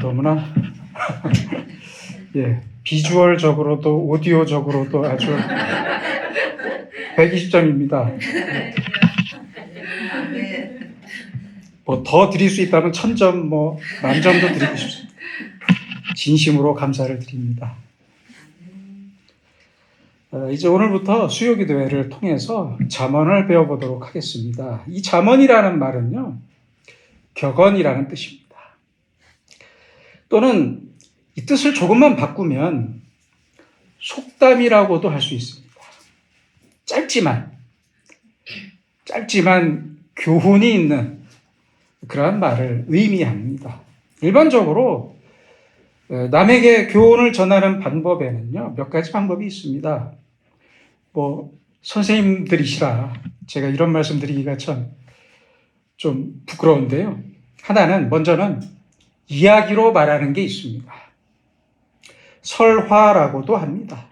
너무나 예, 비주얼적으로도 오디오적으로도 아주 120점입니다. 뭐 더 드릴 수 있다면 1000점, 뭐 만점도 드리고 싶습니다. 진심으로 감사를 드립니다. 이제 오늘부터 수요기도회를 통해서 잠언을 배워보도록 하겠습니다. 이 잠언이라는 말은요, 격언이라는 뜻입니다. 또는 이 뜻을 조금만 바꾸면 속담이라고도 할 수 있습니다. 짧지만 교훈이 있는 그러한 말을 의미합니다. 일반적으로 남에게 교훈을 전하는 방법에는요, 몇 가지 방법이 있습니다. 선생님들이시라 제가 이런 말씀 드리기가 참 좀 부끄러운데요. 먼저는 이야기로 말하는 게 있습니다. 설화라고도 합니다.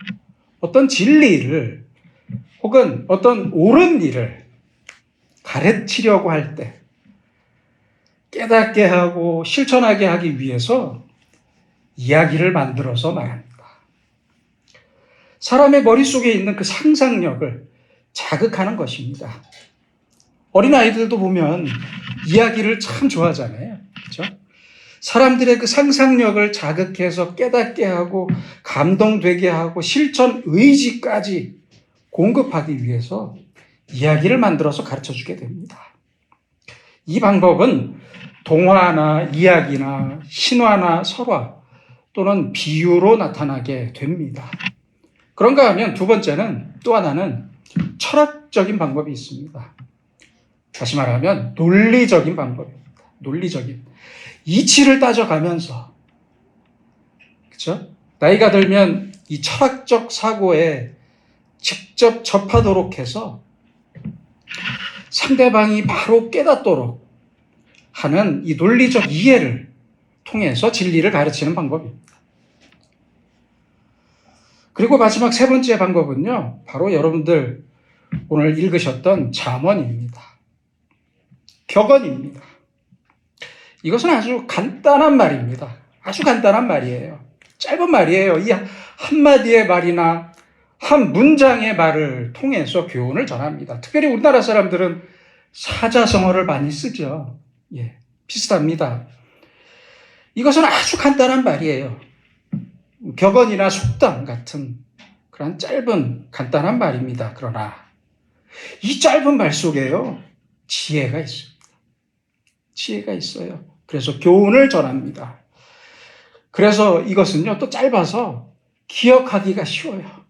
어떤 진리를 혹은 어떤 옳은 일을 가르치려고 할 때 깨닫게 하고 실천하게 하기 위해서 이야기를 만들어서 말합니다. 사람의 머릿속에 있는 그 상상력을 자극하는 것입니다. 어린아이들도 보면 이야기를 참 좋아하잖아요. 그렇죠? 사람들의 그 상상력을 자극해서 깨닫게 하고 감동되게 하고 실천 의지까지 공급하기 위해서 이야기를 만들어서 가르쳐주게 됩니다. 이 방법은 동화나 이야기나 신화나 설화 또는 비유로 나타나게 됩니다. 그런가 하면 또 하나는 철학적인 방법이 있습니다. 다시 말하면 논리적인 방법입니다. 논리적인. 이치를 따져가면서, 그렇죠? 나이가 들면 이 철학적 사고에 직접 접하도록 해서 상대방이 바로 깨닫도록 하는 이 논리적 이해를 통해서 진리를 가르치는 방법입니다. 그리고 마지막 세 번째 방법은요, 바로 여러분들 오늘 읽으셨던 잠언입니다. 격언입니다. 이것은 아주 간단한 말입니다. 아주 간단한 말이에요. 짧은 말이에요. 이 한마디의 말이나 한 문장의 말을 통해서 교훈을 전합니다. 특별히 우리나라 사람들은 사자성어를 많이 쓰죠. 예, 비슷합니다. 이것은 아주 간단한 말이에요. 격언이나 속담 같은 그런 짧은 간단한 말입니다. 그러나 이 짧은 말 속에요, 지혜가 있습니다. 지혜가 있어요. 그래서 교훈을 전합니다. 그래서 이것은요, 또 짧아서 기억하기가 쉬워요.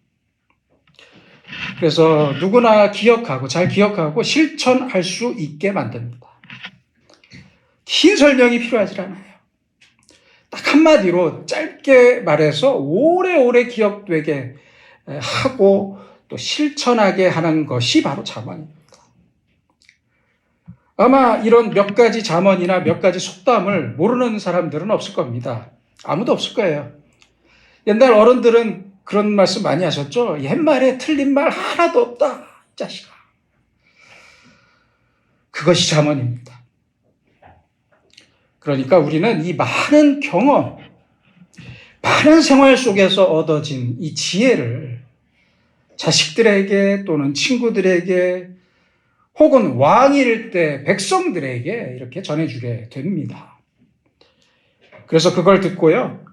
그래서 누구나 잘 기억하고 실천할 수 있게 만듭니다. 긴 설명이 필요하지 않아요. 딱 한마디로 짧게 말해서 오래오래 기억되게 하고 또 실천하게 하는 것이 바로 잠언입니다. 아마 이런 몇 가지 잠언이나 몇 가지 속담을 모르는 사람들은 없을 겁니다. 아무도 없을 거예요. 옛날 어른들은 그런 말씀 많이 하셨죠. 옛말에 틀린 말 하나도 없다, 이 자식아. 그것이 잠언입니다. 그러니까 우리는 이 많은 경험, 많은 생활 속에서 얻어진 이 지혜를 자식들에게 또는 친구들에게 혹은 왕일 때 백성들에게 이렇게 전해주게 됩니다. 그래서 그걸 듣고요,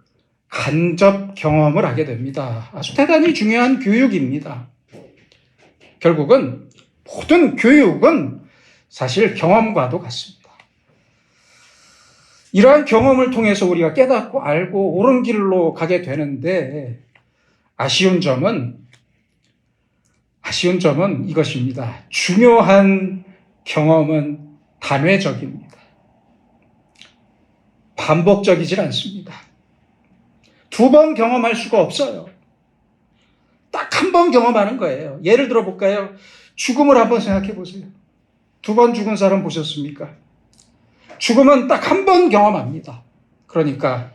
간접 경험을 하게 됩니다. 아주 대단히 중요한 교육입니다. 결국은 모든 교육은 사실 경험과도 같습니다. 이러한 경험을 통해서 우리가 깨닫고 알고 옳은 길로 가게 되는데 아쉬운 점은 이것입니다. 중요한 경험은 단회적입니다. 반복적이질 않습니다. 2번 경험할 수가 없어요. 딱 한 번 경험하는 거예요. 예를 들어 볼까요? 죽음을 한번 생각해 보세요. 2번 죽은 사람 보셨습니까? 죽음은 딱 한 번 경험합니다. 그러니까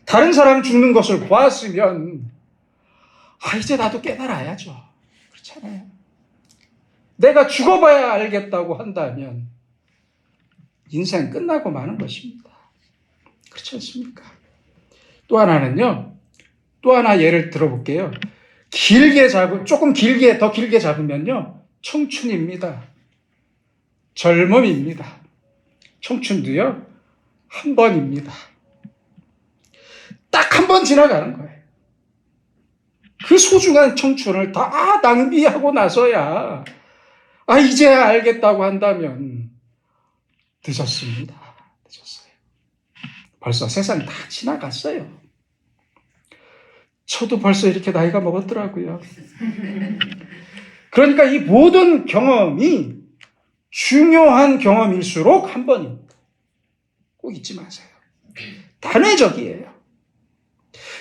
다른 사람 죽는 것을 보았으면 이제 나도 깨달아야죠. 그렇잖아요. 내가 죽어봐야 알겠다고 한다면 인생 끝나고 마는 것입니다. 그렇지 않습니까? 또 하나는요, 또 하나 예를 들어볼게요. 조금 더 길게 잡으면요, 청춘입니다. 젊음입니다. 청춘도요, 한 번입니다. 딱 한 번 지나가는 거예요. 그 소중한 청춘을 다 낭비하고 나서야, 이제야 알겠다고 한다면, 늦었습니다. 늦었어요. 벌써 세상 다 지나갔어요. 저도 벌써 이렇게 나이가 먹었더라고요. 그러니까 이 모든 경험이 중요한 경험일수록 한 번입니다. 꼭 잊지 마세요. 단회적이에요.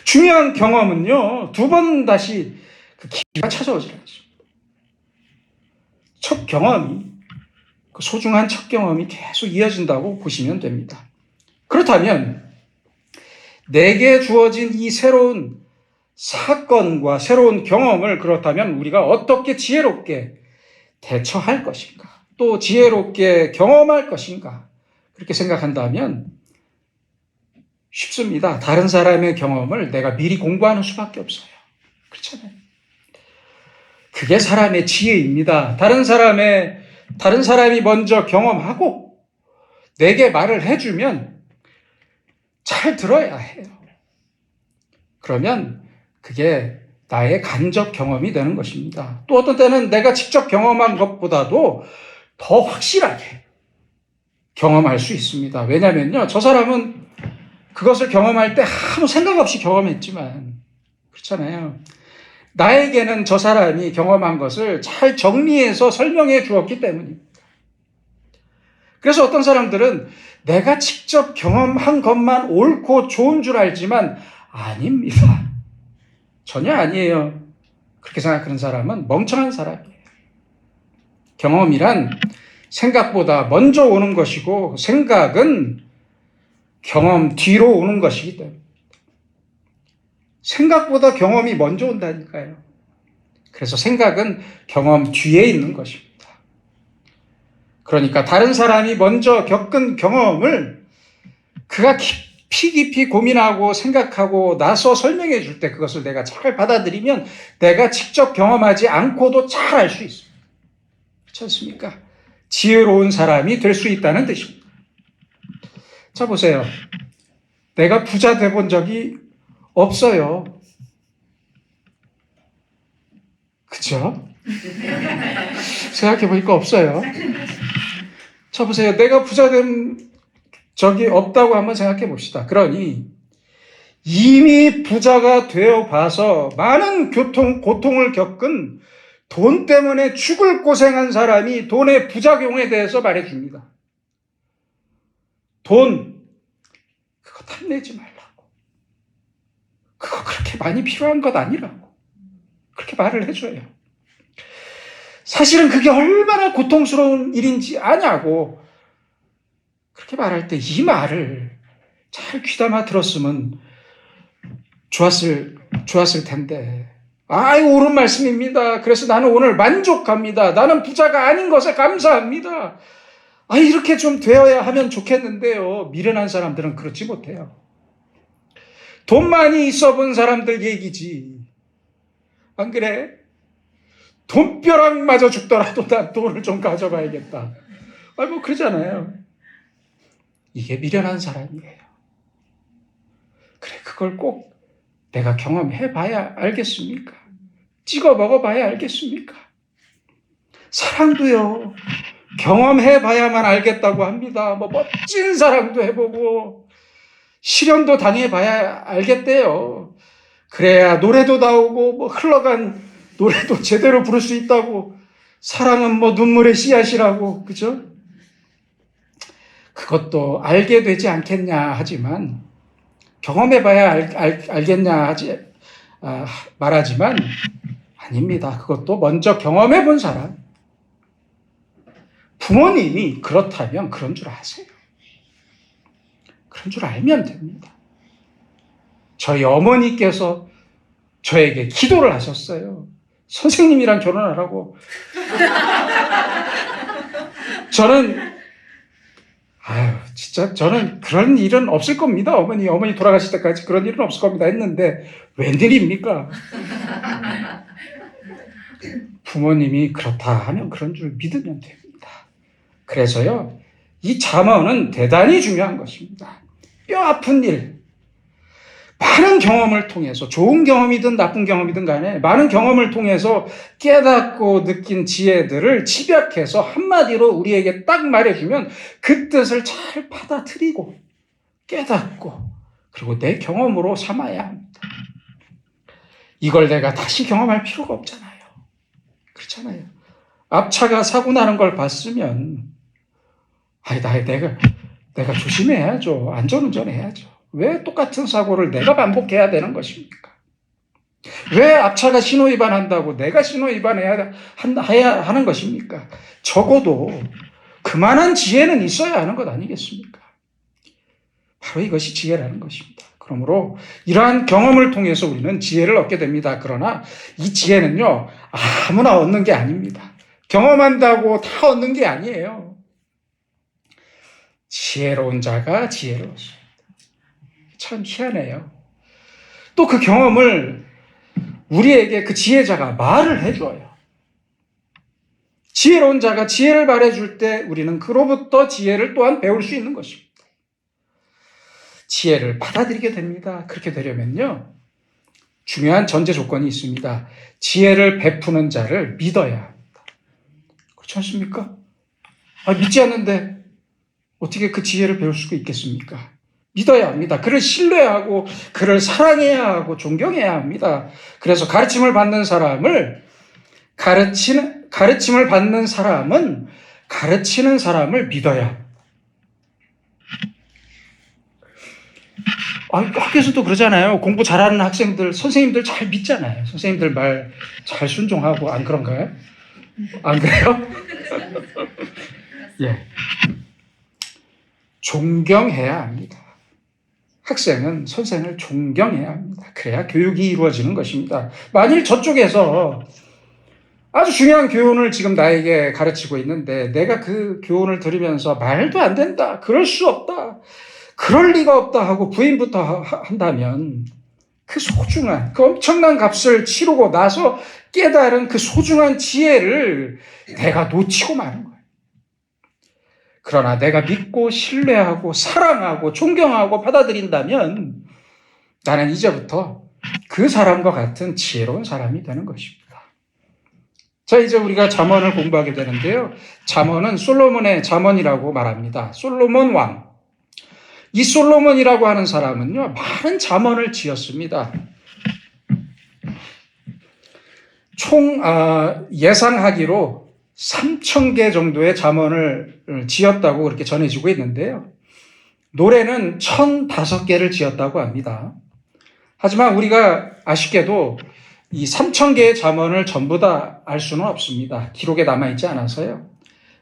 중요한 경험은요, 두 번 다시 그 기회가 찾아오지 않습니다. 첫 경험이, 그 소중한 첫 경험이 계속 이어진다고 보시면 됩니다. 그렇다면 내게 주어진 이 새로운 사건과 새로운 경험을 그렇다면 우리가 어떻게 지혜롭게 대처할 것인가, 또 지혜롭게 경험할 것인가, 그렇게 생각한다면 쉽습니다. 다른 사람의 경험을 내가 미리 공부하는 수밖에 없어요. 그렇잖아요. 그게 사람의 지혜입니다. 다른 사람이 먼저 경험하고 내게 말을 해주면 잘 들어야 해요. 그러면 그게 나의 간접 경험이 되는 것입니다. 또 어떤 때는 내가 직접 경험한 것보다도 더 확실하게 경험할 수 있습니다. 왜냐면요, 저 사람은 그것을 경험할 때 아무 생각 없이 경험했지만, 그렇잖아요. 나에게는 저 사람이 경험한 것을 잘 정리해서 설명해 주었기 때문입니다. 그래서 어떤 사람들은 내가 직접 경험한 것만 옳고 좋은 줄 알지만 아닙니다. 전혀 아니에요. 그렇게 생각하는 사람은 멍청한 사람이에요. 경험이란 생각보다 먼저 오는 것이고 생각은 경험 뒤로 오는 것이기 때문에 생각보다 경험이 먼저 온다니까요. 그래서 생각은 경험 뒤에 있는 것입니다. 그러니까 다른 사람이 먼저 겪은 경험을 그가 깊이 고민하고 생각하고 나서 설명해 줄 때 그것을 내가 잘 받아들이면 내가 직접 경험하지 않고도 잘 알 수 있습니다. 그렇지 않습니까? 지혜로운 사람이 될 수 있다는 뜻입니다. 자, 보세요. 내가 부자 돼 본 적이 없어요. 그죠? 생각해보니까 없어요. 자, 보세요. 내가 부자 된 적이 없다고 한번 생각해 봅시다. 그러니 이미 부자가 되어 봐서 많은 고통을 겪은 돈 때문에 죽을 고생한 사람이 돈의 부작용에 대해서 말해줍니다. 돈, 그거 탐내지 말라고. 그거 그렇게 많이 필요한 것 아니라고. 그렇게 말을 해줘요. 사실은 그게 얼마나 고통스러운 일인지 아냐고. 그렇게 말할 때 이 말을 잘 귀담아 들었으면 좋았을 텐데. 옳은 말씀입니다. 그래서 나는 오늘 만족합니다. 나는 부자가 아닌 것에 감사합니다. 이렇게 좀 되어야 하면 좋겠는데요. 미련한 사람들은 그렇지 못해요. 돈 많이 있어 본 사람들 얘기지. 안 그래? 돈벼락 맞아 죽더라도 난 돈을 좀 가져가야겠다. 그러잖아요. 이게 미련한 사람이에요. 그래, 그걸 꼭 내가 경험해봐야 알겠습니까? 찍어 먹어봐야 알겠습니까? 사랑도요, 경험해봐야만 알겠다고 합니다. 멋진 사랑도 해보고 시련도 당해봐야 알겠대요. 그래야 노래도 나오고 흘러간 노래도 제대로 부를 수 있다고. 사랑은 눈물의 씨앗이라고, 그죠? 그것도 알게 되지 않겠냐 하지만, 경험해봐야 알겠냐 말하지만 아닙니다. 그것도 먼저 경험해본 사람. 부모님이 그렇다면 그런 줄 아세요. 그런 줄 알면 됩니다. 저희 어머니께서 저에게 기도를 하셨어요. 선생님이랑 결혼하라고. 저는 진짜 저는 그런 일은 없을 겁니다. 어머니 돌아가실 때까지 그런 일은 없을 겁니다. 했는데 웬일입니까? 부모님이 그렇다 하면 그런 줄 믿으면 됩니다. 그래서요, 이 잠언은 대단히 중요한 것입니다. 뼈 아픈 일, 많은 경험을 통해서 좋은 경험이든 나쁜 경험이든 간에 많은 경험을 통해서 깨닫고 느낀 지혜들을 집약해서 한마디로 우리에게 딱 말해주면 그 뜻을 잘 받아들이고 깨닫고 그리고 내 경험으로 삼아야 합니다. 이걸 내가 다시 경험할 필요가 없잖아요. 그렇잖아요. 앞차가 사고 나는 걸 봤으면 내가 조심해야죠. 안전운전해야죠. 왜 똑같은 사고를 내가 반복해야 되는 것입니까? 왜 앞차가 신호위반한다고 내가 신호위반해야 하는 것입니까? 적어도 그만한 지혜는 있어야 하는 것 아니겠습니까? 바로 이것이 지혜라는 것입니다. 그러므로 이러한 경험을 통해서 우리는 지혜를 얻게 됩니다. 그러나 이 지혜는요, 아무나 얻는 게 아닙니다. 경험한다고 다 얻는 게 아니에요. 지혜로운 자가 지혜로우십니다. 참 희한해요. 또 그 경험을 우리에게 그 지혜자가 말을 해줘요. 지혜로운 자가 지혜를 말해줄 때 우리는 그로부터 지혜를 또한 배울 수 있는 것입니다. 지혜를 받아들이게 됩니다. 그렇게 되려면요, 중요한 전제 조건이 있습니다. 지혜를 베푸는 자를 믿어야 합니다. 그렇지 않습니까? 믿지 않는데 어떻게 그 지혜를 배울 수가 있겠습니까? 믿어야 합니다. 그를 신뢰하고 그를 사랑해야 하고 존경해야 합니다. 그래서 가르침을 받는 사람은 가르치는 사람을 믿어야 합니다. 학교에서도 그러잖아요. 공부 잘하는 학생들, 선생님들 잘 믿잖아요. 선생님들 말 잘 순종하고, 안 그런가요? 안 그래요? 예. 존경해야 합니다. 학생은 선생을 존경해야 합니다. 그래야 교육이 이루어지는 것입니다. 만일 저쪽에서 아주 중요한 교훈을 지금 나에게 가르치고 있는데 내가 그 교훈을 들으면서 말도 안 된다, 그럴 수 없다, 그럴 리가 없다 하고 부인부터 한다면 그 소중한, 그 엄청난 값을 치르고 나서 깨달은 그 소중한 지혜를 내가 놓치고 마는 거예요. 그러나 내가 믿고 신뢰하고 사랑하고 존경하고 받아들인다면 나는 이제부터 그 사람과 같은 지혜로운 사람이 되는 것입니다. 자, 이제 우리가 잠언을 공부하게 되는데요. 잠언은 솔로몬의 잠언이라고 말합니다. 솔로몬 왕. 이 솔로몬이라고 하는 사람은요, 많은 잠언을 지었습니다. 총 예상하기로 3,000개 정도의 잠언을 지었다고 그렇게 전해지고 있는데요. 노래는 1,005개를 지었다고 합니다. 하지만 우리가 아쉽게도 이 3,000개의 잠언을 전부 다 알 수는 없습니다. 기록에 남아있지 않아서요.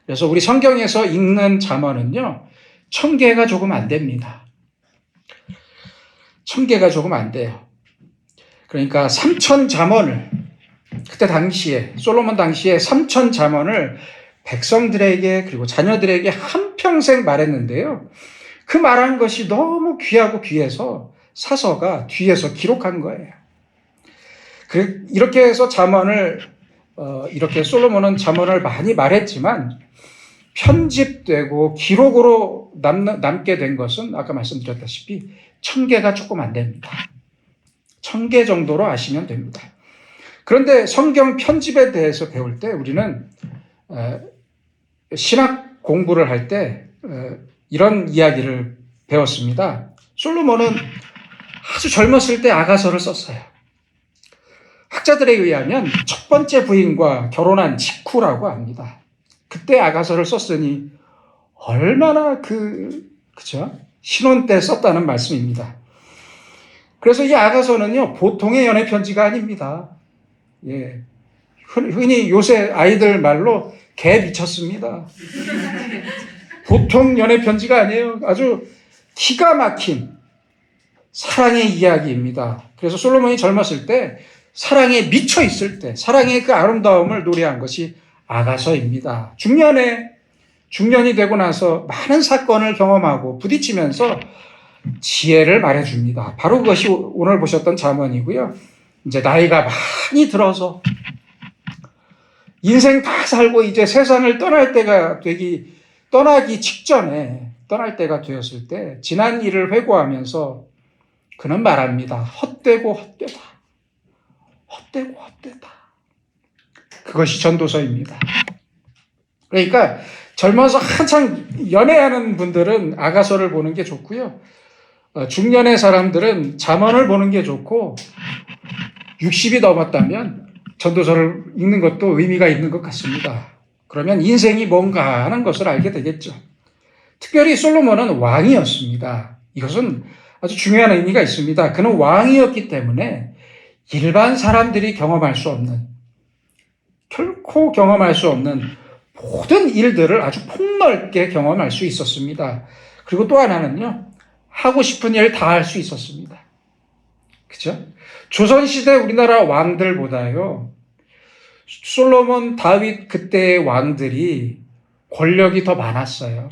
그래서 우리 성경에서 읽는 잠언은요, 1,000개가 조금 안 됩니다. 1,000개가 조금 안 돼요. 그러니까 3,000 잠언을, 그때 당시에, 솔로몬 당시에 3,000 잠언을 백성들에게 그리고 자녀들에게 한평생 말했는데요. 그 말한 것이 너무 귀하고 귀해서 사서가 뒤에서 기록한 거예요. 이렇게 해서 이렇게 솔로몬은 잠언을 많이 말했지만 편집되고 기록으로 남게 된 것은 아까 말씀드렸다시피 1,000개가 조금 안 됩니다. 1,000개 정도로 아시면 됩니다. 그런데 성경 편집에 대해서 배울 때 우리는 신학 공부를 할 때 이런 이야기를 배웠습니다. 솔로몬은 아주 젊었을 때 아가서를 썼어요. 학자들에 의하면 첫 번째 부인과 결혼한 직후라고 합니다. 그때 아가서를 썼으니 얼마나 그죠? 신혼 때 썼다는 말씀입니다. 그래서 이 아가서는요, 보통의 연애 편지가 아닙니다. 예. 흔히 요새 아이들 말로 개 미쳤습니다. 보통 연애 편지가 아니에요. 아주 기가 막힌 사랑의 이야기입니다. 그래서 솔로몬이 젊었을 때 사랑에 미쳐 있을 때 사랑의 그 아름다움을 노래한 것이 아가서입니다. 중년에 중년이 되고 나서 많은 사건을 경험하고 부딪히면서 지혜를 말해줍니다. 바로 그것이 오늘 보셨던 잠언이고요. 이제 나이가 많이 들어서 인생 다 살고 이제 세상을 떠나기 직전에 떠날 때가 되었을 때 지난 일을 회고하면서 그는 말합니다. 헛되고 헛되다. 헛되고 헛되다. 그것이 전도서입니다. 그러니까 젊어서 한창 연애하는 분들은 아가서를 보는 게 좋고요. 중년의 사람들은 잠언을 보는 게 좋고 60이 넘었다면 전도서를 읽는 것도 의미가 있는 것 같습니다. 그러면 인생이 뭔가 하는 것을 알게 되겠죠. 특별히 솔로몬은 왕이었습니다. 이것은 아주 중요한 의미가 있습니다. 그는 왕이었기 때문에 일반 사람들이 결코 경험할 수 없는 모든 일들을 아주 폭넓게 경험할 수 있었습니다. 그리고 또 하나는요, 하고 싶은 일 다 할 수 있었습니다. 그죠? 조선시대 우리나라 왕들보다요, 솔로몬, 다윗 그때의 왕들이 권력이 더 많았어요.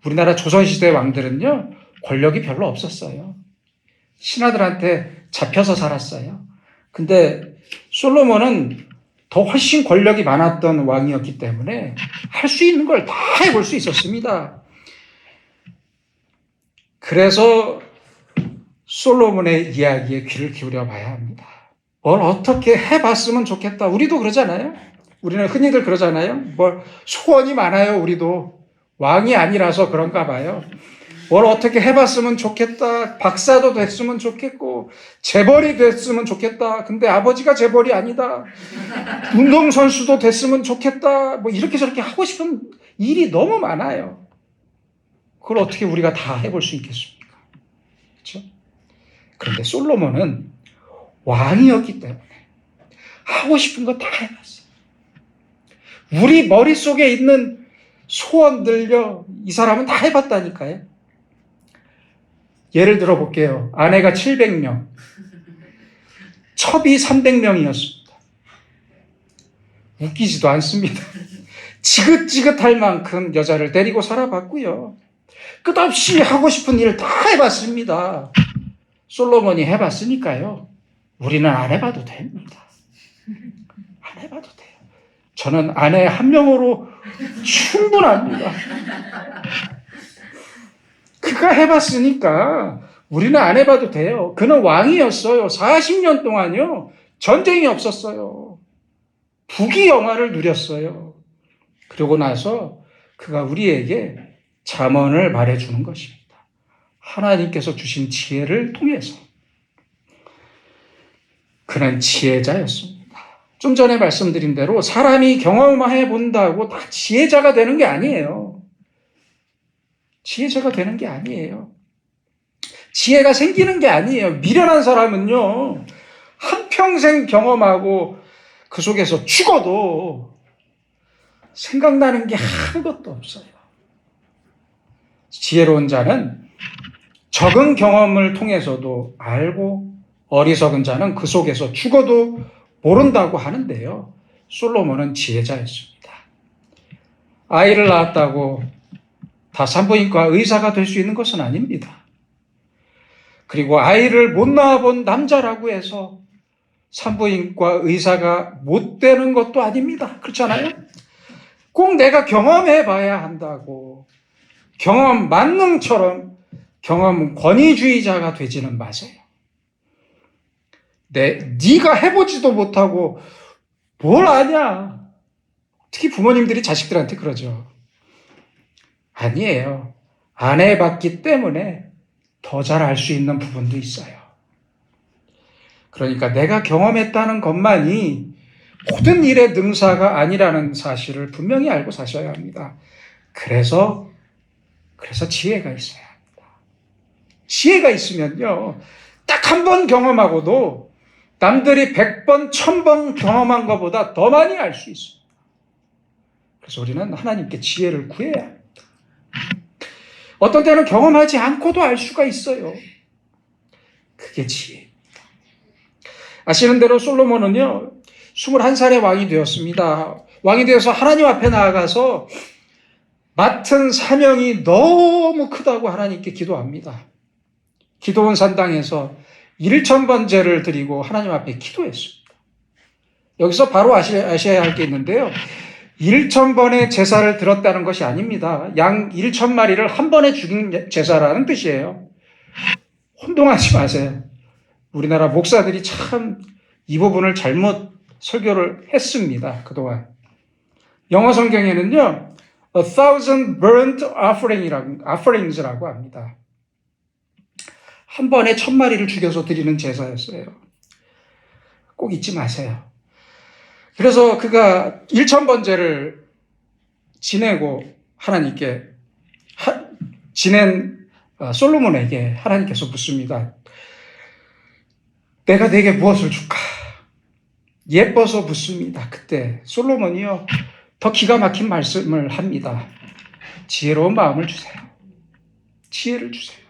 우리나라 조선시대 왕들은요, 권력이 별로 없었어요. 신하들한테 잡혀서 살았어요. 근데 솔로몬은 더 훨씬 권력이 많았던 왕이었기 때문에 할 수 있는 걸 다 해볼 수 있었습니다. 그래서 솔로몬의 이야기에 귀를 기울여 봐야 합니다. 뭘 어떻게 해봤으면 좋겠다. 우리도 그러잖아요. 우리는 흔히들 그러잖아요. 소원이 많아요. 우리도 왕이 아니라서 그런가 봐요. 뭘 어떻게 해봤으면 좋겠다. 박사도 됐으면 좋겠고 재벌이 됐으면 좋겠다. 근데 아버지가 재벌이 아니다. 운동선수도 됐으면 좋겠다. 이렇게 저렇게 하고 싶은 일이 너무 많아요. 그걸 어떻게 우리가 다 해볼 수 있겠습니까? 그렇죠? 그런데 솔로몬은 왕이었기 때문에 하고 싶은 거 다 해봤어요. 우리 머릿속에 있는 소원들요, 이 사람은 다 해봤다니까요. 예를 들어 볼게요. 아내가 700명, 첩이 300명이었습니다. 웃기지도 않습니다. 지긋지긋할 만큼 여자를 데리고 살아봤고요. 끝없이 하고 싶은 일을 다 해봤습니다. 솔로몬이 해봤으니까요. 우리는 안 해봐도 됩니다. 안 해봐도 돼요. 저는 아내 한 명으로 충분합니다. 그가 해봤으니까 우리는 안 해봐도 돼요. 그는 왕이었어요. 40년 동안요. 전쟁이 없었어요. 부귀 영화를 누렸어요. 그러고 나서 그가 우리에게 잠언을 말해주는 것입니다. 하나님께서 주신 지혜를 통해서. 그는 지혜자였습니다. 좀 전에 말씀드린 대로 사람이 경험해 본다고 다 지혜자가 되는 게 아니에요. 지혜자가 되는 게 아니에요. 지혜가 생기는 게 아니에요. 미련한 사람은요, 한평생 경험하고 그 속에서 죽어도 생각나는 게 아무것도 없어요. 지혜로운 자는 적은 경험을 통해서도 알고 어리석은 자는 그 속에서 죽어도 모른다고 하는데요. 솔로몬은 지혜자였습니다. 아이를 낳았다고 다 산부인과 의사가 될 수 있는 것은 아닙니다. 그리고 아이를 못 낳아본 남자라고 해서 산부인과 의사가 못 되는 것도 아닙니다. 그렇잖아요? 꼭 내가 경험해 봐야 한다고 경험 만능처럼 경험 권위주의자가 되지는 마세요. 네가 해보지도 못하고 뭘 아냐. 특히 부모님들이 자식들한테 그러죠. 아니에요. 안 해봤기 때문에 더 잘 알 수 있는 부분도 있어요. 그러니까 내가 경험했다는 것만이 모든 일의 능사가 아니라는 사실을 분명히 알고 사셔야 합니다. 그래서 지혜가 있어야 합니다. 지혜가 있으면요, 딱 한 번 경험하고도 남들이 100번, 1000번 경험한 것보다 더 많이 알 수 있습니다. 그래서 우리는 하나님께 지혜를 구해야 합니다. 어떤 때는 경험하지 않고도 알 수가 있어요. 그게 지혜입니다. 아시는 대로 솔로몬은요, 21살에 왕이 되었습니다. 왕이 되어서 하나님 앞에 나아가서 맡은 사명이 너무 크다고 하나님께 기도합니다. 기도원 산당에서 1,000번제를 드리고 하나님 앞에 기도했습니다. 여기서 바로 아셔야 할 게 있는데요. 1,000번의 제사를 드렸다는 것이 아닙니다. 양 1,000마리를 한 번에 죽인 제사라는 뜻이에요. 혼동하지 마세요. 우리나라 목사들이 참 이 부분을 잘못 설교를 했습니다. 그동안. 영어 성경에는요, 1,000 burnt offerings라고 합니다. 한 번에 1,000마리를 죽여서 드리는 제사였어요. 꼭 잊지 마세요. 그래서 그가 1,000번제를 지내고 하나님께 지낸 솔로몬에게 하나님께서 묻습니다. 내가 네게 무엇을 줄까? 예뻐서 묻습니다. 그때 솔로몬이요, 더 기가 막힌 말씀을 합니다. 지혜로운 마음을 주세요. 지혜를 주세요.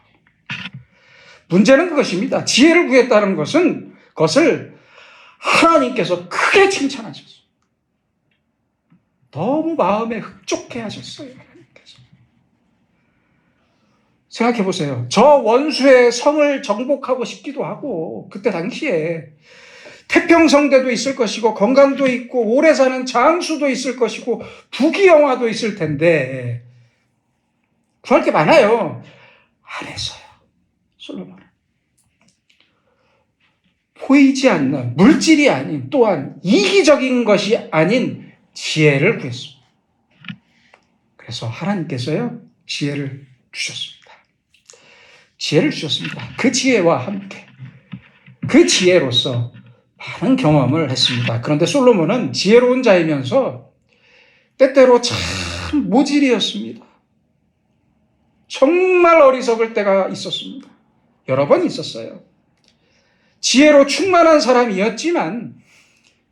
문제는 그것입니다. 지혜를 구했다는 것을 하나님께서 크게 칭찬하셨어요. 너무 마음에 흡족해 하셨어요. 하나님께서. 생각해 보세요. 저 원수의 성을 정복하고 싶기도 하고, 그때 당시에 태평성대도 있을 것이고, 건강도 있고, 오래 사는 장수도 있을 것이고, 부귀영화도 있을 텐데 구할 게 많아요. 안 했어요. 솔로몬은. 보이지 않는 물질이 아닌, 또한 이기적인 것이 아닌 지혜를 구했습니다. 그래서 하나님께서요, 지혜를 주셨습니다. 지혜를 주셨습니다. 그 지혜와 함께 그 지혜로서 많은 경험을 했습니다. 그런데 솔로몬은 지혜로운 자이면서 때때로 참 모질이었습니다. 정말 어리석을 때가 있었습니다. 여러 번 있었어요. 지혜로 충만한 사람이었지만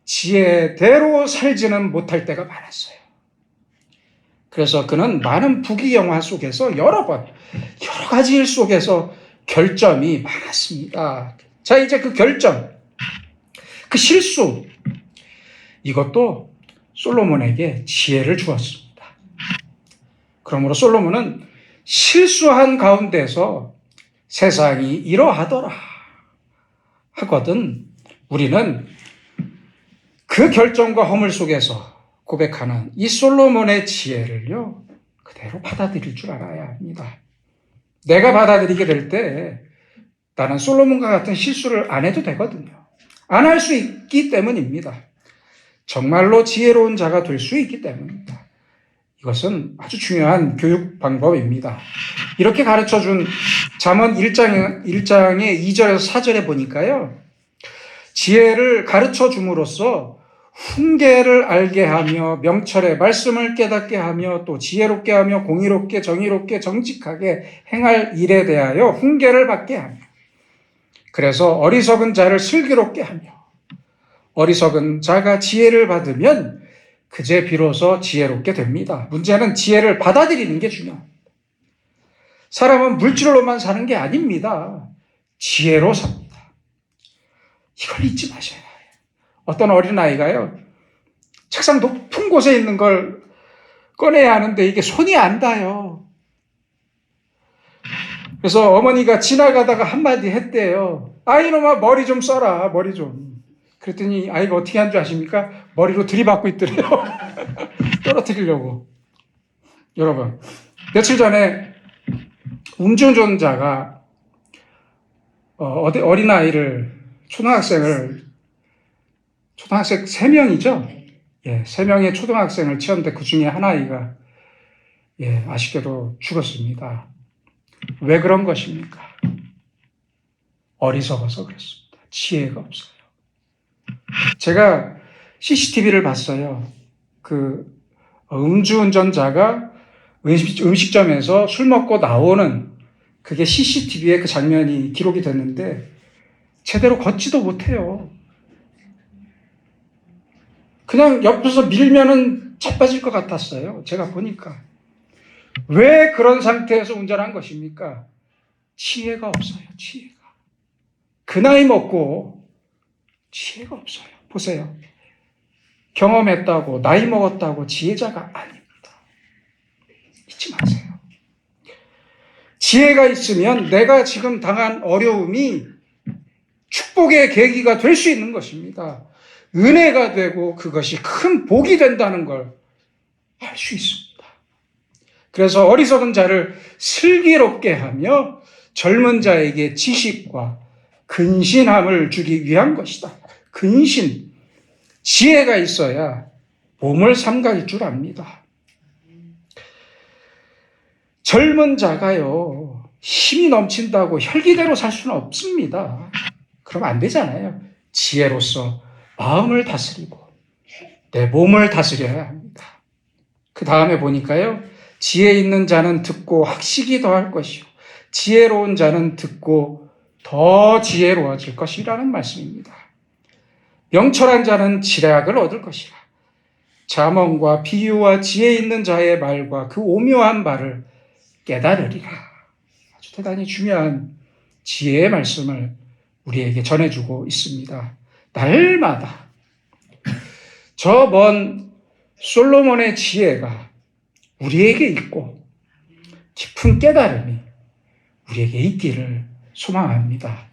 지혜대로 살지는 못할 때가 많았어요. 그래서 그는 많은 부귀영화 속에서 여러 가지 일 속에서 결점이 많았습니다. 자, 이제 그 결점, 그 실수, 이것도 솔로몬에게 지혜를 주었습니다. 그러므로 솔로몬은 실수한 가운데서 세상이 이러하더라 하거든 우리는 그 결점과 허물 속에서 고백하는 이 솔로몬의 지혜를요, 그대로 받아들일 줄 알아야 합니다. 내가 받아들이게 될 때 나는 솔로몬과 같은 실수를 안 해도 되거든요. 안 할 수 있기 때문입니다. 정말로 지혜로운 자가 될 수 있기 때문입니다. 이것은 아주 중요한 교육 방법입니다. 이렇게 가르쳐준 잠언 1장의 2절에서 4절에 보니까요, 지혜를 가르쳐 줌으로써 훈계를 알게 하며 명철의 말씀을 깨닫게 하며 또 지혜롭게 하며 공의롭게 정의롭게 정직하게 행할 일에 대하여 훈계를 받게 하며, 그래서 어리석은 자를 슬기롭게 하며, 어리석은 자가 지혜를 받으면 그제 비로소 지혜롭게 됩니다. 문제는 지혜를 받아들이는 게 중요합니다. 사람은 물질로만 사는 게 아닙니다. 지혜로 삽니다. 이걸 잊지 마셔야 해요. 어떤 어린아이가요, 책상 높은 곳에 있는 걸 꺼내야 하는데 이게 손이 안 닿아요. 그래서 어머니가 지나가다가 한마디 했대요. 아이놈아, 머리 좀 써라, 머리 좀. 그랬더니 아이가 어떻게 한 줄 아십니까? 머리로 들이받고 있더래요. 떨어뜨리려고. 여러분, 며칠 전에 음주운전자가 어린아이를, 초등학생 3명이죠? 예, 3명의 초등학생을 치었는데 그 중에 한 아이가, 예, 아쉽게도 죽었습니다. 왜 그런 것입니까? 어리석어서 그렇습니다. 지혜가 없어요. 제가 CCTV를 봤어요. 그 음주운전자가 음식점에서 술 먹고 나오는, 그게 CCTV에 그 장면이 기록이 됐는데 제대로 걷지도 못해요. 그냥 옆에서 밀면은 자빠질 것 같았어요. 제가 보니까. 왜 그런 상태에서 운전한 것입니까? 지혜가 없어요. 지혜가. 그 나이 먹고 지혜가 없어요. 보세요. 경험했다고, 나이 먹었다고 지혜자가 아닙니다. 하지 마세요. 지혜가 있으면 내가 지금 당한 어려움이 축복의 계기가 될 수 있는 것입니다. 은혜가 되고 그것이 큰 복이 된다는 걸 알 수 있습니다. 그래서 어리석은 자를 슬기롭게 하며 젊은 자에게 지식과 근신함을 주기 위한 것이다. 근신, 지혜가 있어야 몸을 삼갈 줄 압니다. 젊은 자가요, 힘이 넘친다고 혈기대로 살 수는 없습니다. 그럼 안 되잖아요. 지혜로서 마음을 다스리고 내 몸을 다스려야 합니다. 그 다음에 보니까요, 지혜 있는 자는 듣고 학식이 더할 것이요 지혜로운 자는 듣고 더 지혜로워질 것이라는 말씀입니다. 명철한 자는 지략을 얻을 것이라. 잠언과 비유와 지혜 있는 자의 말과 그 오묘한 말을 깨달으리라. 아주 대단히 중요한 지혜의 말씀을 우리에게 전해주고 있습니다. 날마다 저 먼 솔로몬의 지혜가 우리에게 있고 깊은 깨달음이 우리에게 있기를 소망합니다.